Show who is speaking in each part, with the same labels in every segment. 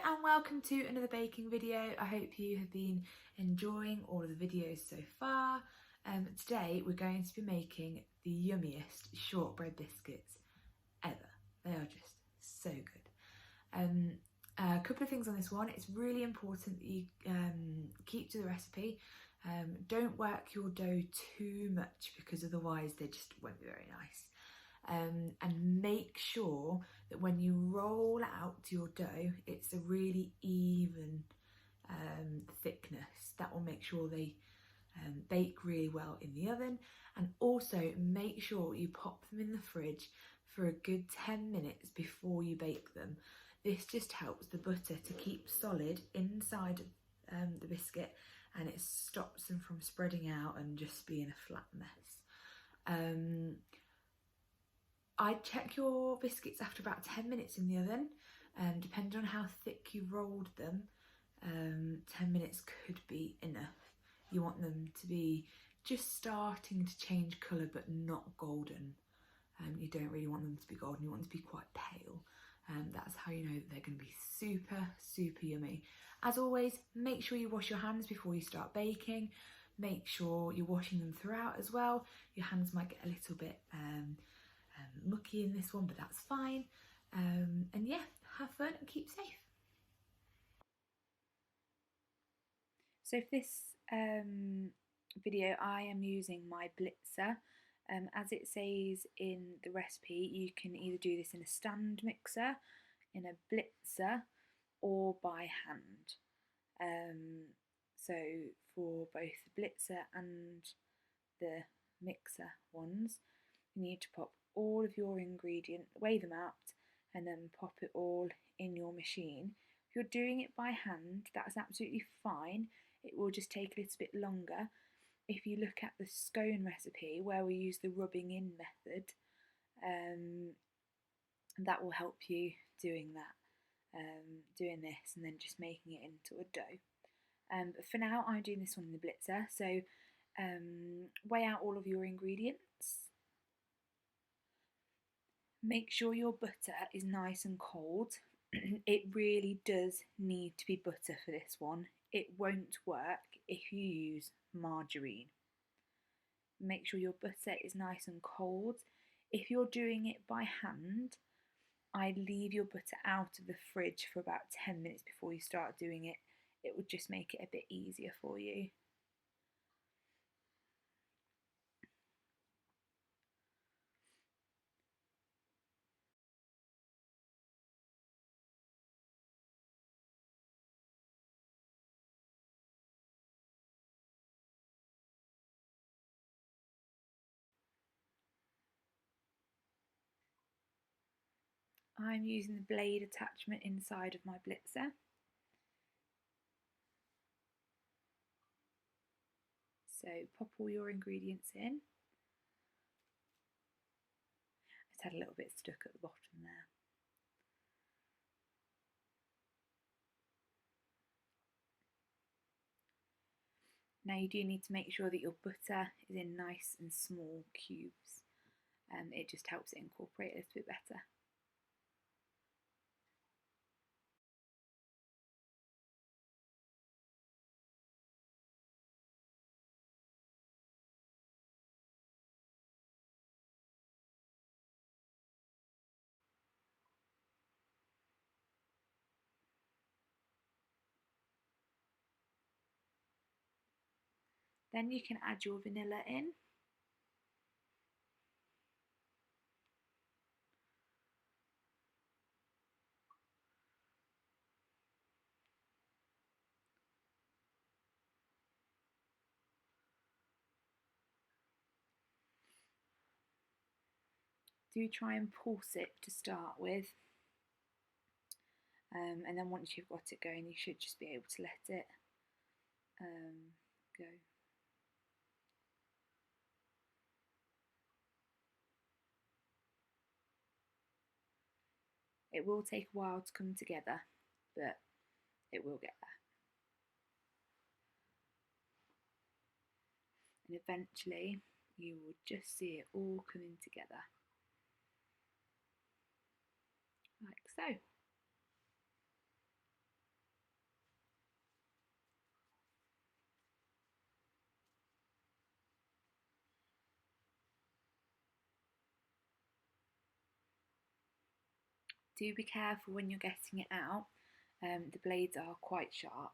Speaker 1: and welcome to another baking video. I hope you have been enjoying all of the videos so far. Today we're going to be making the yummiest shortbread biscuits ever. They are just so good. A couple of things on this one. It's really important that you keep to the recipe. Don't work your dough too much because otherwise they just won't be very nice. And make sure that when you roll out your dough, it's a really even thickness. That will make sure they bake really well in the oven. And also make sure you pop them in the fridge for a good 10 minutes before you bake them. This just helps the butter to keep solid inside the biscuit, and it stops them from spreading out and just being a flat mess. I'd check your biscuits after about 10 minutes in the oven, depending on how thick you rolled them. 10 minutes could be enough. You want them to be just starting to change colour but not golden. You don't really want them to be golden, you want them to be quite pale. That's how you know that they're going to be super yummy. As always, make sure you wash your hands before you start baking. Make sure you're washing them throughout as well. Your hands might get a little bit mucky in this one, but that's fine. And yeah, have fun and keep safe. So for this video I am using my blitzer. As it says in the recipe, you can either do this in a stand mixer, in a blitzer, or by hand. So for both the blitzer and the mixer ones, you need to pop all of your ingredients, weigh them out, and then pop it all in your machine. If you're doing it by hand, that's absolutely fine. It will just take a little bit longer. If you look at the scone recipe where we use the rubbing in method, that will help you doing that, doing this and then just making it into a dough. But for now I'm doing this one in the blitzer, so weigh out all of your ingredients. Make sure your butter is nice and cold. It really does need to be butter for this one. It won't work if you use margarine. Make sure your butter is nice and cold. If you're doing it by hand, I leave your butter out of the fridge for about 10 minutes before you start doing it. It would just make it a bit easier for you. I'm using the blade attachment inside of my blitzer. So pop all your ingredients in. It's had a little bit stuck at the bottom there. Now you do need to make sure that your butter is in nice and small cubes. It just helps it incorporate a little bit better. Then you can add your vanilla in. Do try and pulse it to start with, and then once you've got it going, you should just be able to let it go. It will take a while to come together, but it will get there. And eventually you will just see it all coming together. Like so. Do be careful when you're getting it out, the blades are quite sharp.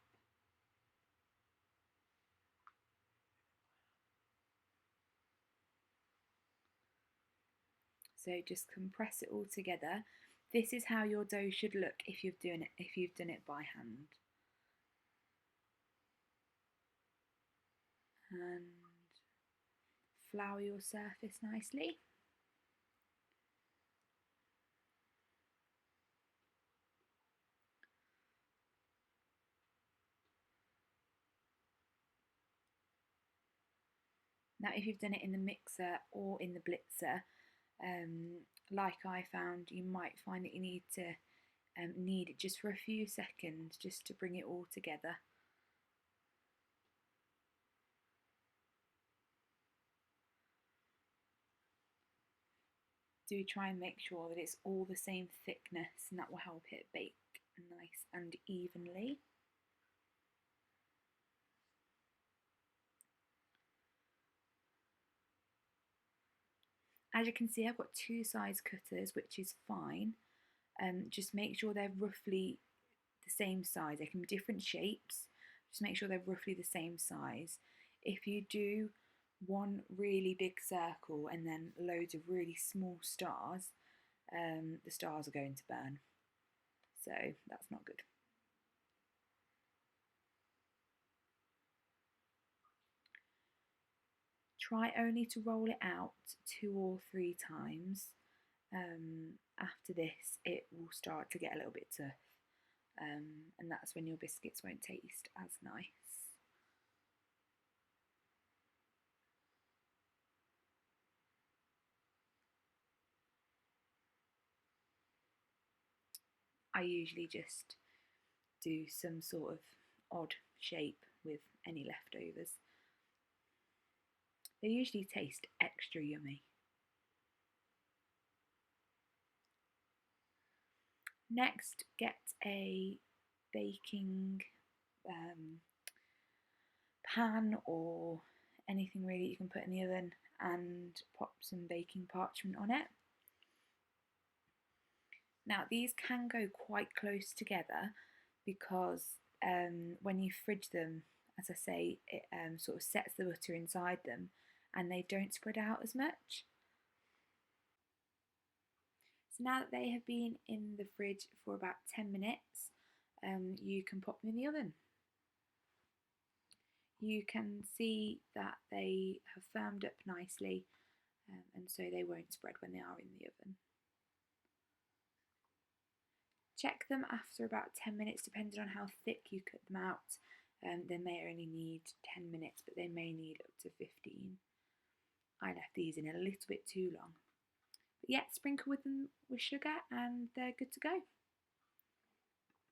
Speaker 1: So just compress it all together. This is how your dough should look if you've done it by hand. And flour your surface nicely. Now if you've done it in the mixer or in the blitzer, like I found, you might find that you need to knead it just for a few seconds just to bring it all together. Do try and make sure that it's all the same thickness, and that will help it bake nice and evenly. As you can see, I've got two size cutters, which is fine. Just make sure they're roughly the same size. They can be different shapes. Just make sure they're roughly the same size. If you do one really big circle and then loads of really small stars, the stars are going to burn. So that's not good. Try only to roll it out 2 or 3 times. After this, it will start to get a little bit tough, and that's when your biscuits won't taste as nice. I usually just do some sort of odd shape with any leftovers. They usually taste extra yummy. Next, get a baking pan or anything really you can put in the oven and pop some baking parchment on it. Now these can go quite close together because when you fridge them, as I say, it sort of sets the butter inside them and they don't spread out as much. So now that they have been in the fridge for about 10 minutes, you can pop them in the oven. You can see that they have firmed up nicely, and so they won't spread when they are in the oven. Check them after about 10 minutes, depending on how thick you cut them out. They may only need 10 minutes, but they may need up to 15. I left these in a little bit too long. But yeah, sprinkle with them with sugar and they're good to go.